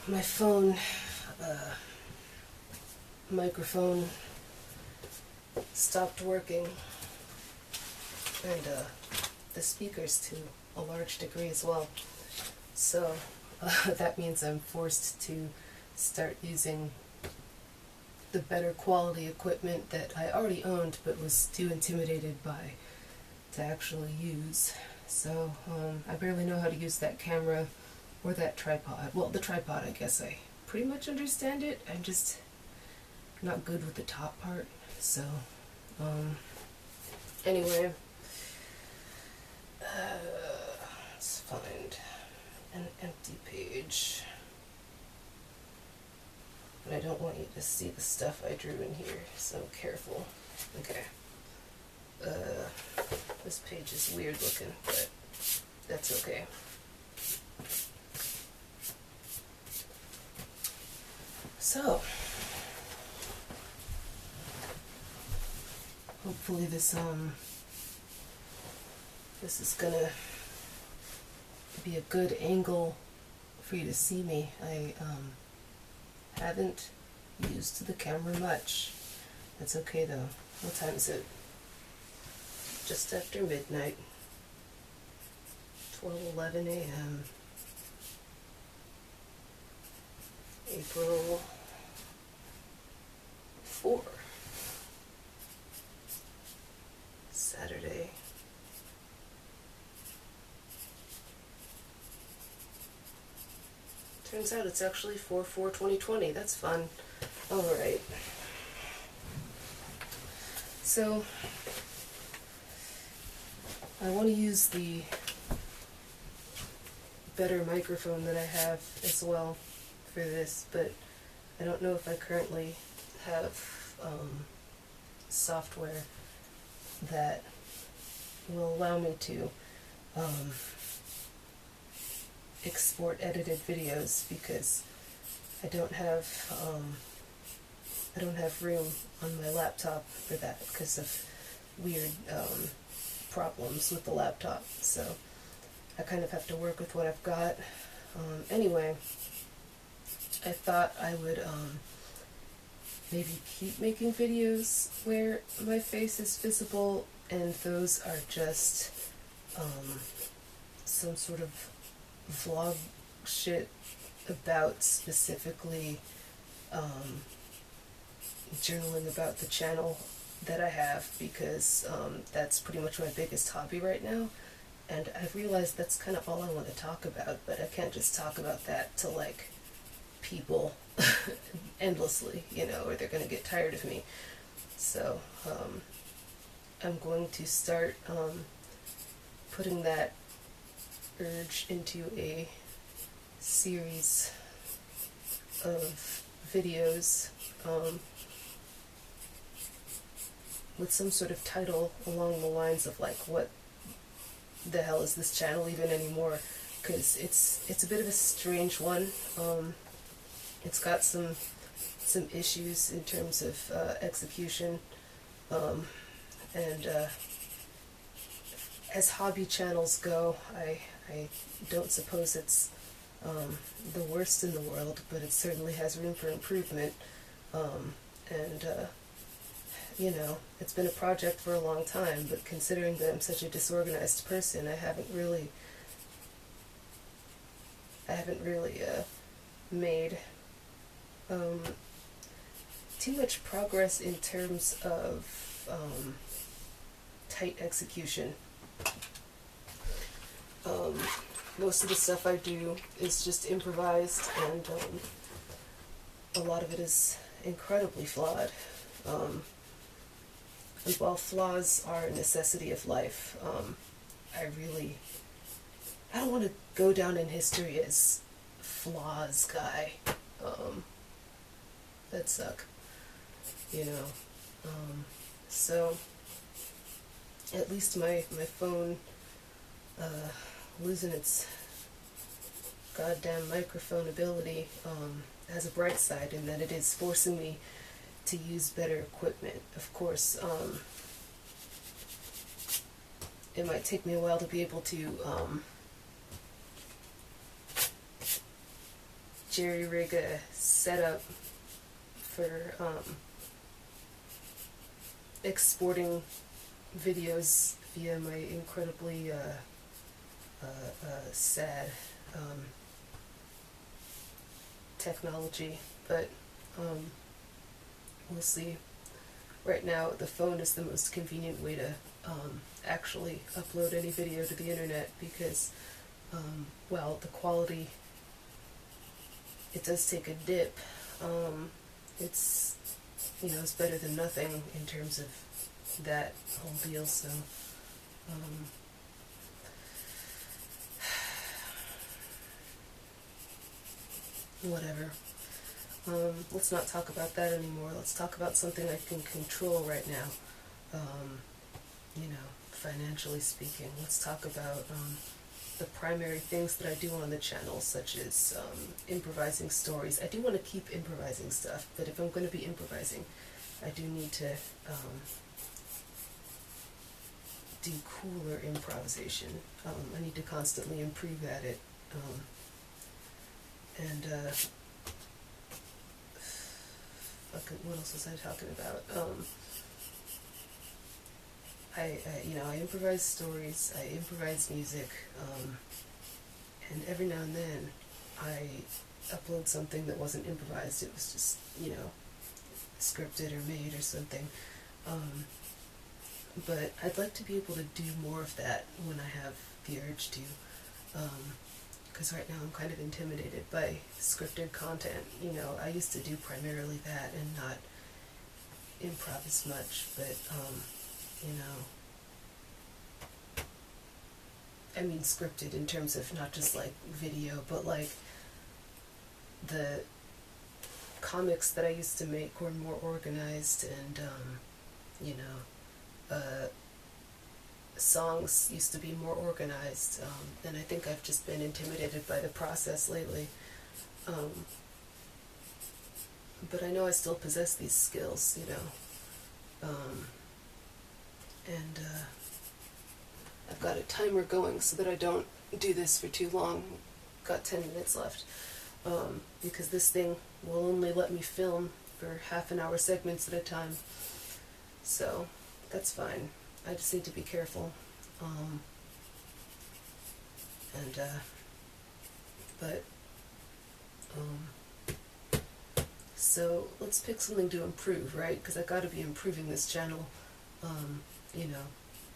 my phone microphone stopped working, and the speakers to a large degree as well. So that means I'm forced to start using the better quality equipment that I already owned but was too intimidated by to actually use. So I barely know how to use that camera or that tripod. Well, the tripod, I guess I pretty much understand it. I'm just not good with the top part. So anyway, let's find an empty page. But I don't want you to see the stuff I drew in here, so careful. Okay. This page is weird looking, but that's okay. So, hopefully this is gonna be a good angle for you to see me. I haven't used the camera much. That's okay though. What time is it? Just after midnight. 12:11 a.m. April 4. Saturday. Turns out it's actually 4/4/2020. That's fun. Alright. So, I want to use the better microphone that I have as well for this, but I don't know if I currently have software that will allow me to export edited videos, because I don't have room on my laptop for that because of weird problems with the laptop. So I kind of have to work with what I've got. Anyway, I thought I would maybe keep making videos where my face is visible, and those are just some sort of vlog shit about specifically journaling about the channel that I have, because that's pretty much my biggest hobby right now, and I've realized that's kind of all I want to talk about, but I can't just talk about that to like people endlessly, you know, or they're going to get tired of me. So I'm going to start putting that urge into a series of videos with some sort of title along the lines of like, what the hell is this channel even anymore? Because it's a bit of a strange one. It's got some issues in terms of execution, and as hobby channels go, I don't suppose it's the worst in the world, but it certainly has room for improvement. And you know, it's been a project for a long time, but considering that I'm such a disorganized person, I haven't really made too much progress in terms of tight execution. Most of the stuff I do is just improvised, and a lot of it is incredibly flawed. And while flaws are a necessity of life, I don't want to go down in history as flaws guy. That suck, you know. So at least my phone losing its goddamn microphone ability has a bright side in that it is forcing me to use better equipment. Of course, it might take me a while to be able to jerry rig a setup for exporting videos via my incredibly sad technology, but we'll see. Right now, the phone is the most convenient way to actually upload any video to the internet because, well, the quality, it does take a dip. It's, it's better than nothing in terms of that whole deal, so, whatever. Let's not talk about that anymore. Let's talk about something I can control right now. Financially speaking. Let's talk about the primary things that I do on the channel, such as improvising stories. I do want to keep improvising stuff, but if I'm going to be improvising, I do need to do cooler improvisation. I need to constantly improve at it. What else was I talking about? I improvise stories, I improvise music, and every now and then I upload something that wasn't improvised. It was just, scripted or made or something. But I'd like to be able to do more of that when I have the urge to. Because right now I'm kind of intimidated by scripted content. I used to do primarily that and not improv as much, but, I mean scripted in terms of not just like video, but like the comics that I used to make were more organized and, songs used to be more organized, and I think I've just been intimidated by the process lately. But I know I still possess these skills, and I've got a timer going so that I don't do this for too long. Got 10 minutes left, because this thing will only let me film for half-an-hour segments at a time, so that's fine. I just need to be careful. So let's pick something to improve, right? Because I got to be improving this channel,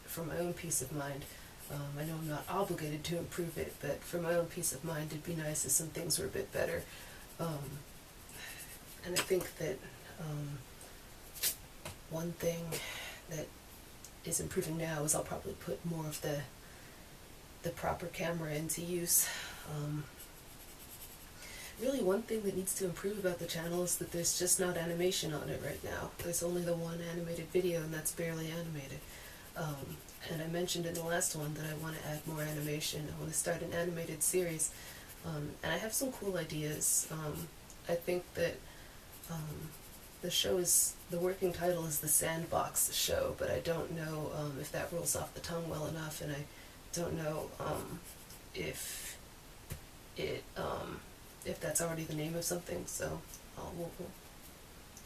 for my own peace of mind. I know I'm not obligated to improve it, but for my own peace of mind, it'd be nice if some things were a bit better. And I think that one thing that is improving now is I'll probably put more of the proper camera into use. Really, one thing that needs to improve about the channel is that there's just not animation on it right now. There's only the one animated video, and that's barely animated. And I mentioned in the last one that I want to add more animation. I want to start an animated series, and I have some cool ideas. I think that the working title is The Sandbox Show, but I don't know if that rolls off the tongue well enough, and I don't know if that's already the name of something, so we'll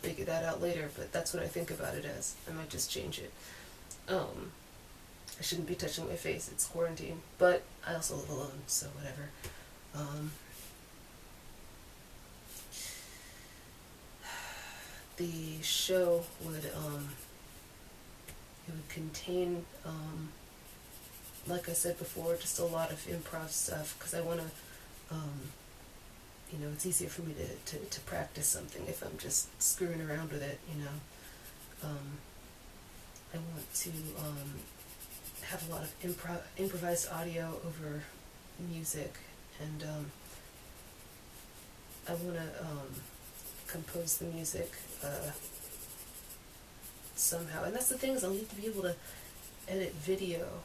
figure that out later, but that's what I think about it as. I might just change it. I shouldn't be touching my face, it's quarantine, but I also live alone, so whatever. The show would contain, like I said before, just a lot of improv stuff, because I want to, it's easier for me to practice something if I'm just screwing around with it, I want to have a lot of improvised audio over music, and I want to compose the music somehow. And that's the thing, is I'll need to be able to edit video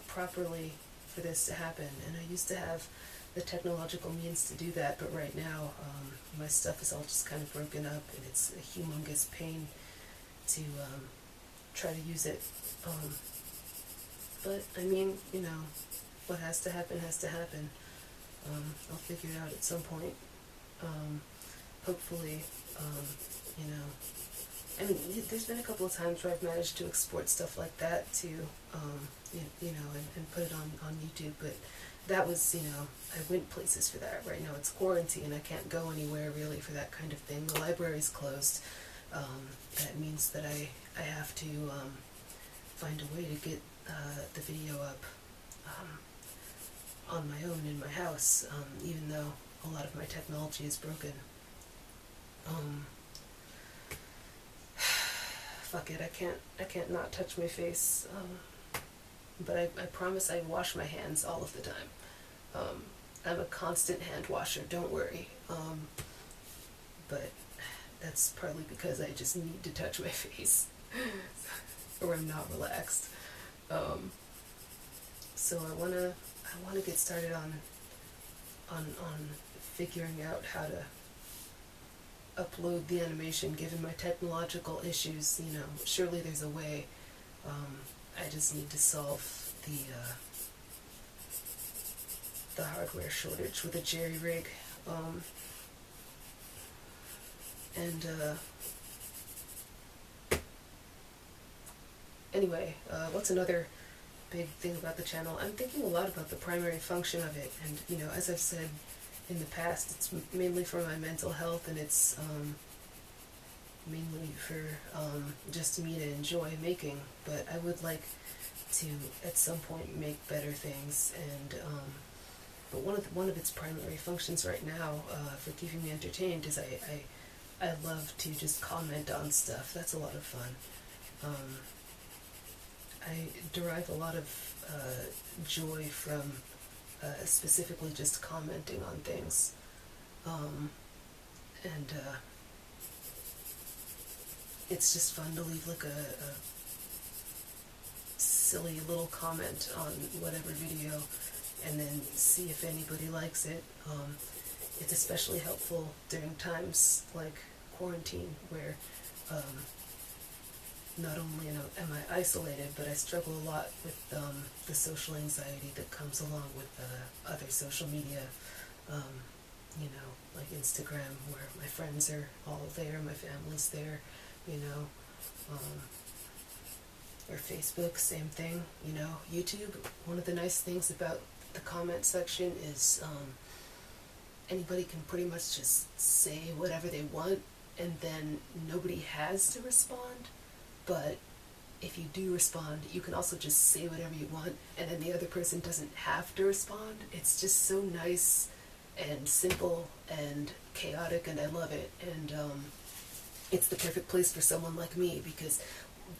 properly for this to happen, and I used to have the technological means to do that, but right now my stuff is all just kind of broken up, and it's a humongous pain to try to use it. But I mean, what has to happen has to happen. I'll figure it out at some point. Hopefully, you know, I mean, there's been a couple of times where I've managed to export stuff like that to, and put it on YouTube, but that was, I went places for that. Right now it's quarantine, I can't go anywhere really for that kind of thing. The library's closed. That means that I have to find a way to get the video up on my own in my house, even though a lot of my technology is broken. Fuck it, I can't not touch my face. But I promise I wash my hands all of the time. I'm a constant hand washer, don't worry. But that's partly because I just need to touch my face, or I'm not relaxed. So I wanna get started on figuring out how to upload the animation, given my technological issues. Surely there's a way. I just need to solve the hardware shortage with a jerry rig. Anyway, what's another big thing about the channel? I'm thinking a lot about the primary function of it, and as I've said in the past, it's mainly for my mental health, and it's mainly for just me to enjoy making. But I would like to at some point make better things, and but one of its primary functions right now for keeping me entertained is I love to just comment on stuff. That's a lot of fun. I derive a lot of joy from specifically just commenting on things, and it's just fun to leave like a silly little comment on whatever video and then see if anybody likes it. It's especially helpful during times like quarantine, where not only am I isolated, but I struggle a lot with the social anxiety that comes along with other social media, like Instagram, where my friends are all there, my family's there, or Facebook, same thing. YouTube, one of the nice things about the comment section is anybody can pretty much just say whatever they want, and then nobody has to respond. But if you do respond, you can also just say whatever you want, and then the other person doesn't have to respond. It's just so nice and simple and chaotic, and I love it. And it's the perfect place for someone like me, because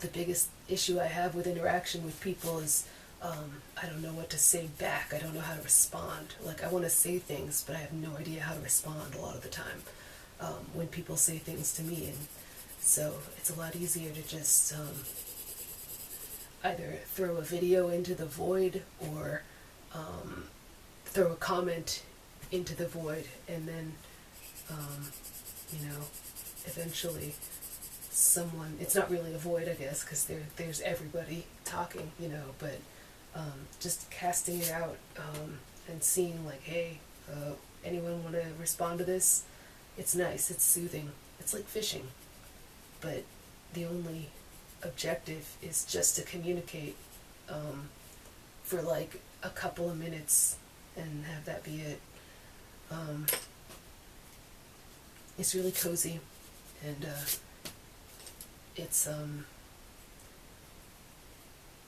the biggest issue I have with interaction with people is I don't know what to say back. I don't know how to respond. Like, I want to say things, but I have no idea how to respond a lot of the time when people say things to me. And so it's a lot easier to just either throw a video into the void, or throw a comment into the void, and then eventually someone, it's not really a void, I guess, because there's everybody talking, but just casting it out, and seeing like, hey, anyone want to respond to this? It's nice, it's soothing, it's like fishing, but the only objective is just to communicate for like a couple of minutes and have that be it. It's really cozy, and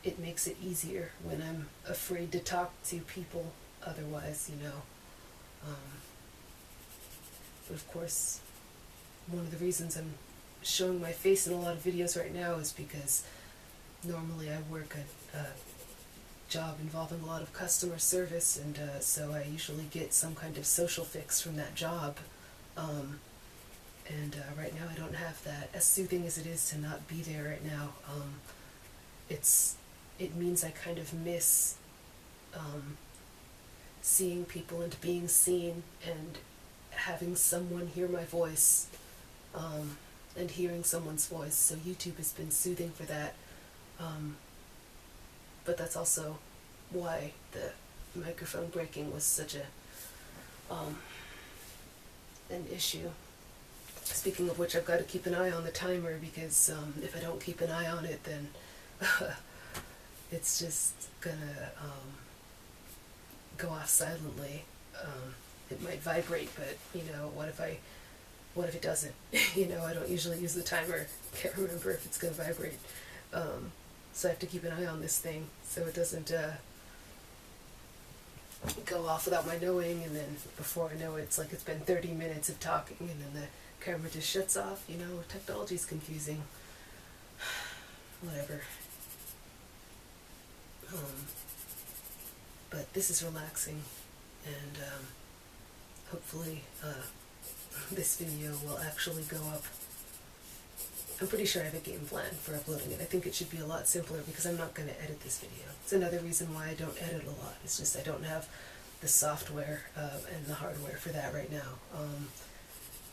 it makes it easier when I'm afraid to talk to people otherwise, but of course, one of the reasons I'm showing my face in a lot of videos right now is because normally I work a job involving a lot of customer service, and so I usually get some kind of social fix from that job, and right now I don't have that. As soothing as it is to not be there right now, it means I kind of miss seeing people and being seen, and having someone hear my voice, and hearing someone's voice. So YouTube has been soothing for that, but that's also why the microphone breaking was such a an issue. Speaking of which, I've got to keep an eye on the timer because if I don't keep an eye on it, then it's just gonna go off silently. It might vibrate, but you know, what if it doesn't? You know, I don't usually use the timer. Can't remember if it's gonna vibrate. So I have to keep an eye on this thing so it doesn't go off without my knowing, and then before I know it, it's like it's been 30 minutes of talking and then the camera just shuts off. You know, technology's confusing. Whatever. But this is relaxing, and hopefully this video will actually go up. I'm pretty sure I have a game plan for uploading it. I think it should be a lot simpler because I'm not going to edit this video. It's another reason why I don't edit a lot. It's just I don't have the software and the hardware for that right now.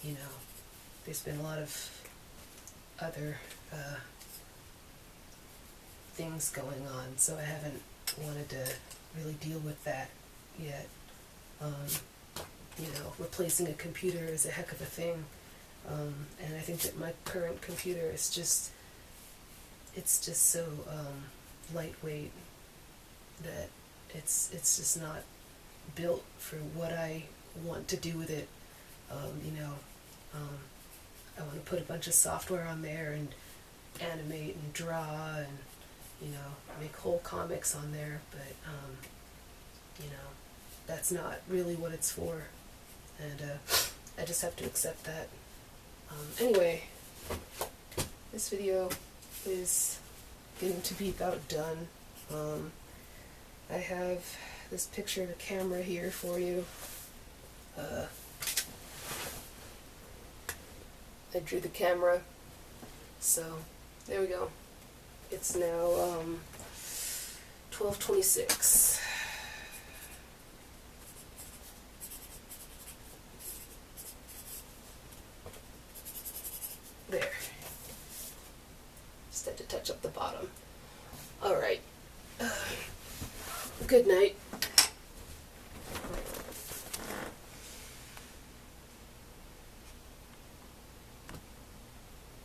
You know, there's been a lot of other things going on, so I haven't wanted to really deal with that yet. You know, replacing a computer is a heck of a thing. And I think that my current computer is just, it's just so lightweight that it's just not built for what I want to do with it. You know, I want to put a bunch of software on there and animate and draw and, you know, make whole comics on there, but, you know, that's not really what it's for, and I just have to accept that. Anyway, this video is getting to be about done. I have this picture of a camera here for you. I drew the camera, so there we go. It's now 12:26. There. Just had to touch up the bottom. Alright. Good night.